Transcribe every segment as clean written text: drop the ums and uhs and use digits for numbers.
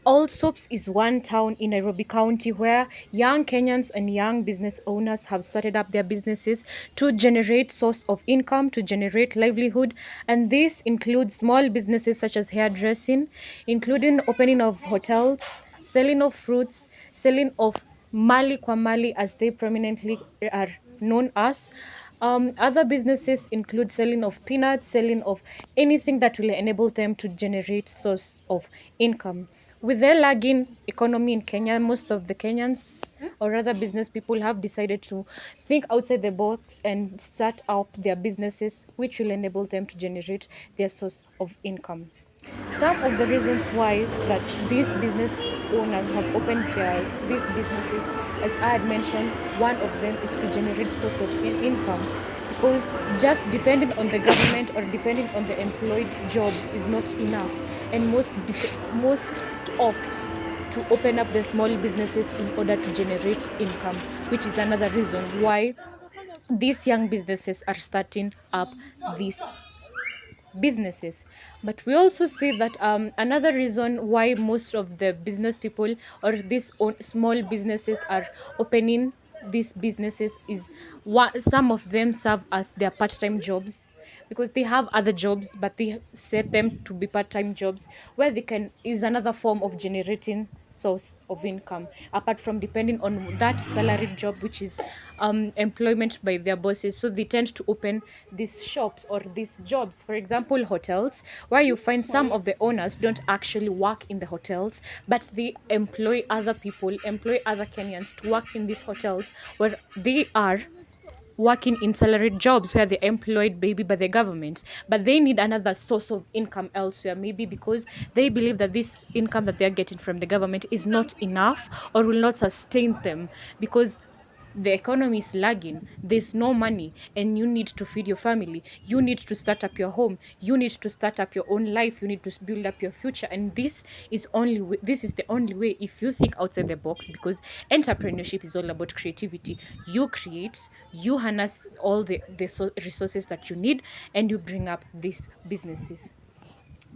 Alsops is one town in Nairobi County where young Kenyans and young business owners have started up their businesses to generate source of income, to generate livelihood, and this includes small businesses such as hairdressing, including opening of hotels, selling of fruits, selling of mali kwa mali as they prominently are known as. Other businesses include selling of peanuts, selling of anything that will enable them to generate source of income. With the lagging economy in Kenya, most of the Kenyans or rather business people have decided to think outside the box and start up their businesses, which will enable them to generate their source of income. Some of the reasons why that these business owners have opened these businesses, as I had mentioned, one of them is to generate source of income, because just depending on the government or depending on the employed jobs is not enough, and most opt to open up the small businesses in order to generate income, which is another reason why these young businesses are starting up these businesses. But we also see that another reason why most of the business people or these small businesses are opening these businesses is some of them serve as their part-time jobs, because they have other jobs but they set them to be part-time jobs where they can is another form of generating source of income apart from depending on that salaried job, which is employment by their bosses. So they tend to open these shops or these jobs, for example hotels, where you find some of the owners don't actually work in the hotels, but they employ other people, employ other Kenyans to work in these hotels where they are working in salaried jobs where they're employed maybe by the government, but they need another source of income elsewhere, maybe because they believe that this income that they're getting from the government is not enough or will not sustain them, because the economy is lagging, there's no money, and you need to feed your family, you need to start up your home, you need to start up your own life, you need to build up your future. And this is the only way if you think outside the box, because entrepreneurship is all about creativity. You create, you harness all the resources that you need, and you bring up these businesses.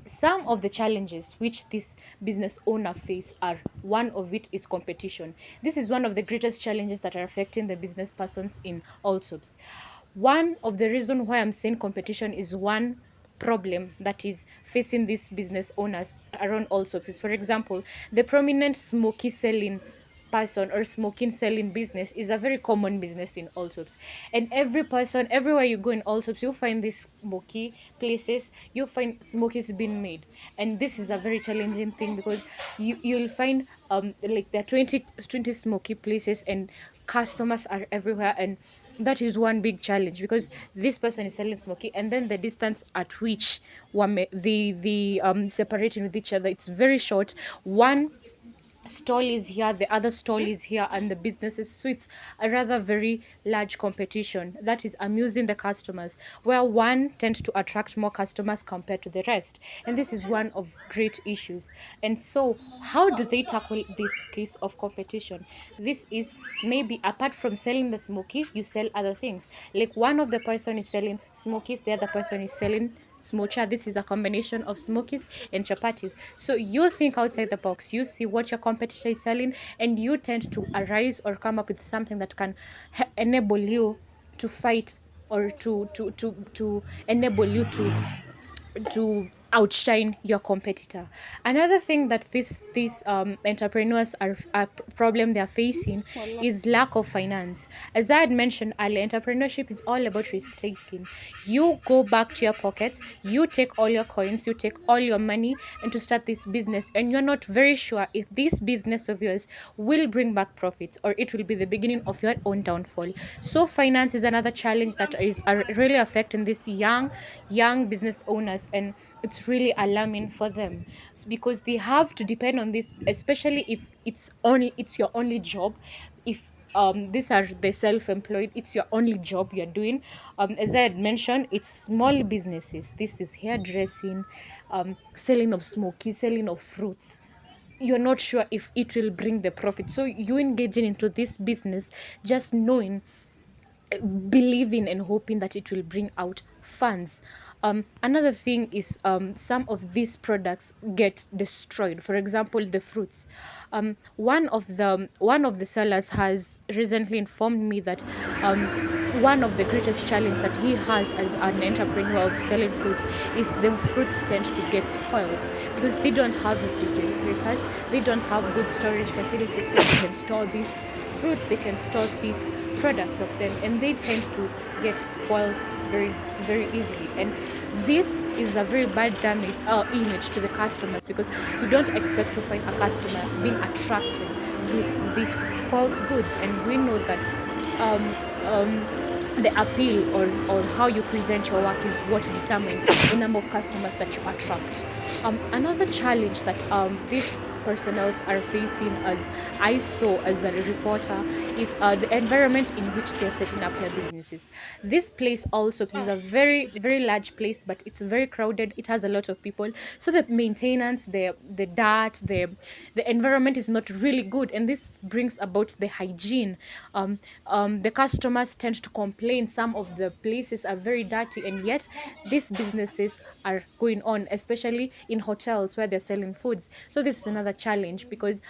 Some of the challenges which this business owner face are, one of it is competition. This is one of the greatest challenges that are affecting the business persons in all subs. One of the reason why I'm saying competition is one problem that is facing these business owners around all sorts is, for example, the prominent smoky selling person or smoking selling business is a very common business in Allsops. And every person, everywhere you go in Allsops, you'll find these smoky places, you'll find smokies being made. And this is a very challenging thing, because you'll find like there are 20 smoky places and customers are everywhere, and that is one big challenge, because this person is selling smoky and then the distance at which the separating with each other, it's very short. One stall is here, the other stall is here, and the businesses, so it's a rather very large competition that is amusing the customers, where one tends to attract more customers compared to the rest, and this is one of great issues. And so how do they tackle this case of competition? This is, maybe apart from selling the smoky, you sell other things, like one of the person is selling smokies, the other person is selling smocha. This is a combination of smokies and chapatis. So you think outside the box, you see what your competitor is selling, and you tend to arise or come up with something that can enable you to fight, or to enable you to outshine your competitor. Another thing that these entrepreneurs are a problem they are facing is lack of finance. As I had mentioned earlier, entrepreneurship is all about risk taking. You go back to your pockets, you take all your coins, you take all your money, and to start this business, and you're not very sure if this business of yours will bring back profits or it will be the beginning of your own downfall. So finance is another challenge that is are really affecting these young business owners, and it's really alarming for them. Because they have to depend on this, especially if it's your only job. If these are the self-employed, it's your only job you're doing. As I had mentioned, it's small businesses. This is hairdressing, selling of smoky, selling of fruits. You're not sure if it will bring the profit, so you engaging into this business just knowing, believing and hoping that it will bring out funds. Another thing is some of these products get destroyed. For example, the fruits. One of the sellers has recently informed me that one of the greatest challenge that he has as an entrepreneur of selling fruits is the fruits tend to get spoiled because they don't have refrigerators, they don't have good storage facilities where they can store these fruits, they can store these products of them, and they tend to get spoiled very very easily. And this is a very bad damage image to the customers because you don't expect to find a customer being attracted to these spoiled goods. And we know that um, the appeal or how you present your work is what determines the number of customers that you attract. Another challenge that these personnels are facing, as I saw as a reporter, is the environment in which they're setting up their businesses. This place also is a very very large place, but it's very crowded. It has a lot of people, so the maintenance, the dirt, the environment is not really good, and this brings about the hygiene. The customers tend to complain some of the places are very dirty, and yet these businesses are going on, especially in hotels where they're selling foods. So this is another challenge because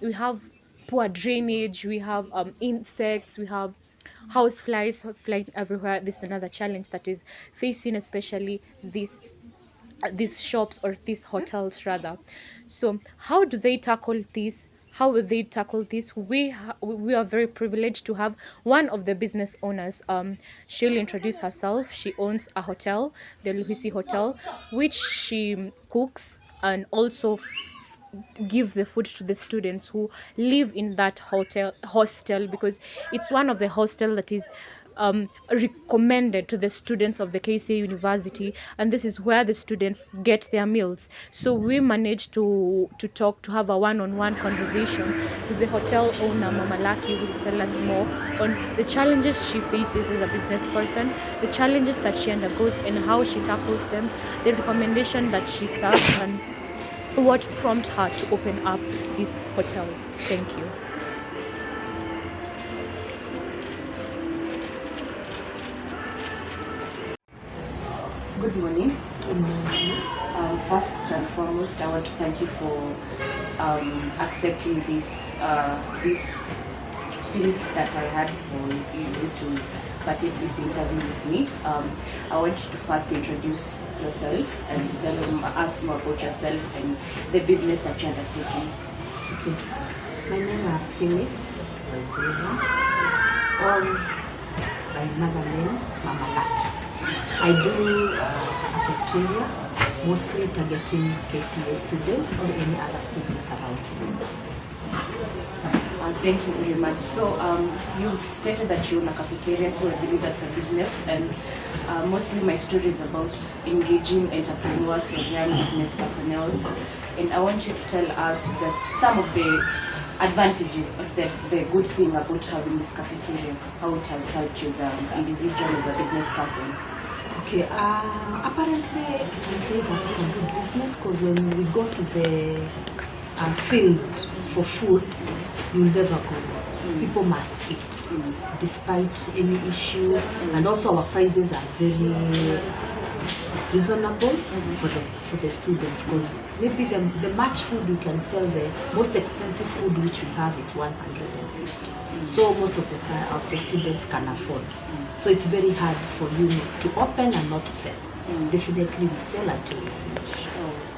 we have poor drainage, we have insects, we have house flies flying everywhere. This is another challenge that is facing especially these shops or these hotels rather. So how do they tackle this? How will they tackle this? We are very privileged to have one of the business owners. She'll introduce herself. She owns a hotel, the Luhisi Hotel, which she cooks and also give the food to the students who live in that hostel, because it's one of the hostel that is recommended to the students of the KCA University, and this is where the students get their meals. So we managed to have a one-on-one conversation with the hotel owner, Mama Laki, who will tell us more on the challenges she faces as a business person, the challenges that she undergoes and how she tackles them, the recommendation that she serves, and what prompted her to open up this hotel. Thank you. Good morning. First and foremost, I want to thank you for accepting this thing that I had for you to partake this interview with me. I want you to first introduce yourself and tell us more about yourself and the business that you're undertaking. Okay. My name is Phyllis Wazira, or by another name, Mama Laki. I do a cafeteria, mostly targeting KCA students or any other students around me. Thank you very much. So you've stated that you own a cafeteria, so I believe that's a business, and mostly my story is about engaging entrepreneurs or young business personnel, and I want you to tell us that some of the advantages or the good thing about having this cafeteria, how it has helped you as an individual, as a business person. Okay, apparently I can say that it's a good business because when we go to the field for food, you'll never go. People must eat despite any issue, and also our prices are very reasonable for the students, because maybe the much food you can sell, the most expensive food which we have, it's 150. So most of the students can afford. So it's very hard for you to open and not sell. Definitely we sell until we finish.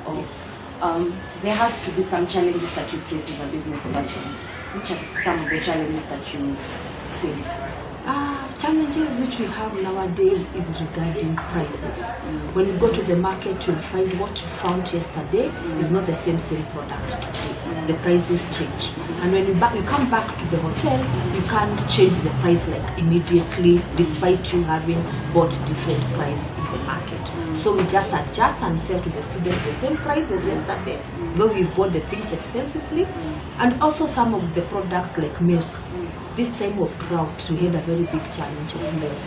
Yes. There has to be some challenges that you face as a business person. Which are some of the challenges that you face? Challenges which we have nowadays is regarding prices. When you go to the market, you'll find what you found yesterday is not the same product today. The prices change. And when you come back to the hotel, you can't change the price like immediately, despite you having bought different price in the market. So we just adjust and sell to the students the same price as yesterday, though we've bought the things expensively. And also some of the products like milk. This time of drought, we had a very big challenge of milk.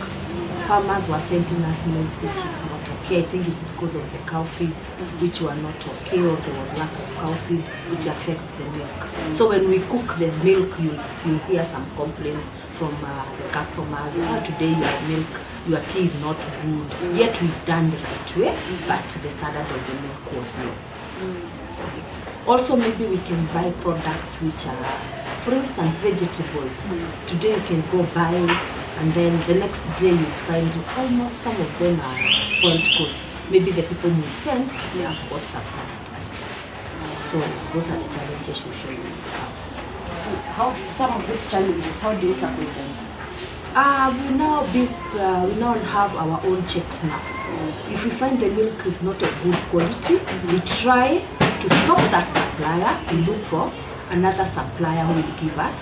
Farmers were sending us milk which is not okay. I think it's because of the cow feeds which were not okay, or there was lack of cow feed which affects the milk. So when we cook the milk, you'll hear some complaints from the customers. Today your milk your tea is not good. Yet we've done the right way, but the standard of the milk was low. Yes. Also, maybe we can buy products which are, for instance, vegetables. Today you can go buy, and then the next day you find almost some of them are spoiled because maybe the people who sent, they have got substandard items. So those are the challenges we should have. So how some of these challenges, how do you tackle them? We now have our own checks now. If we find the milk is not of good quality, we try to stop that supplier and look for another supplier who will give us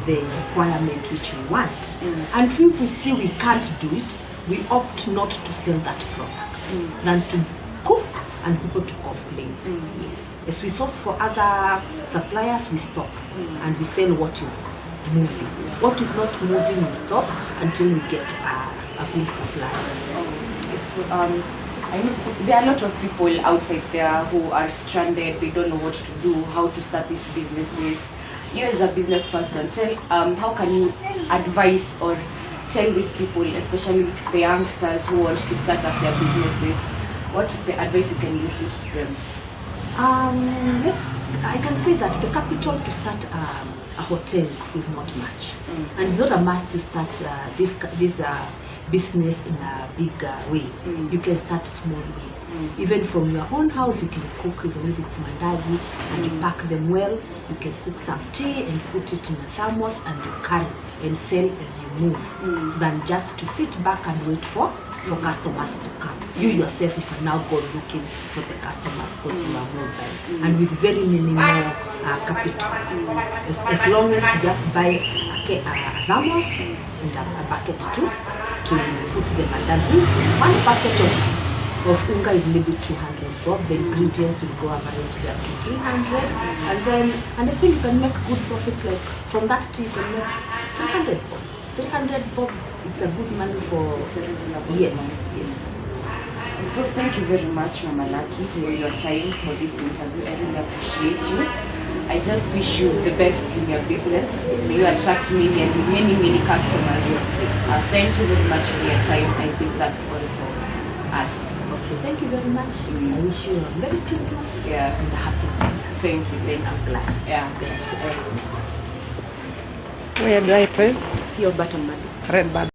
the requirement which we want. And if we see we can't do it, we opt not to sell that product than to cook and people to complain. Yes. As we source for other suppliers, we stop and we sell what is moving. What is not moving, we stop until we get a good supplier. So, I know there are a lot of people outside there who are stranded. They don't know what to do, how to start these businesses. You as a business person, tell how can you advise or tell these people, especially the youngsters who want to start up their businesses, what is the advice you can give to them? I can say that the capital to start a hotel is not much, and it's not a must to start this business in a big way. You can start small way. Even from your own house, you can cook, even if it's mandazi, and you pack them well. You can cook some tea and put it in a thermos, and you carry and sell as you move, than just to sit back and wait for customers to come. You yourself, you can now go looking for the customers because you are mobile and with very minimal capital. As long as you just buy a thermos and a bucket to put the mandazis. One packet of unga is maybe 200 bob. The ingredients will go averagely up to 300, and I think you can make good profit. Like from that tea, you can make 300 bob. 300 bob, it's a good money for. Yes. So thank you very much, Mama Lucky, for your time for this interview. I really appreciate you. I just wish you the best in your business. May you attract many customers. Thank you very much for your time. I think that's all for us. Okay, thank you very much. I wish you a Merry Christmas and a Happy New Year. Thank you. I'm glad. Yeah. Thank you. Where do I press? Your button, madam. Red button.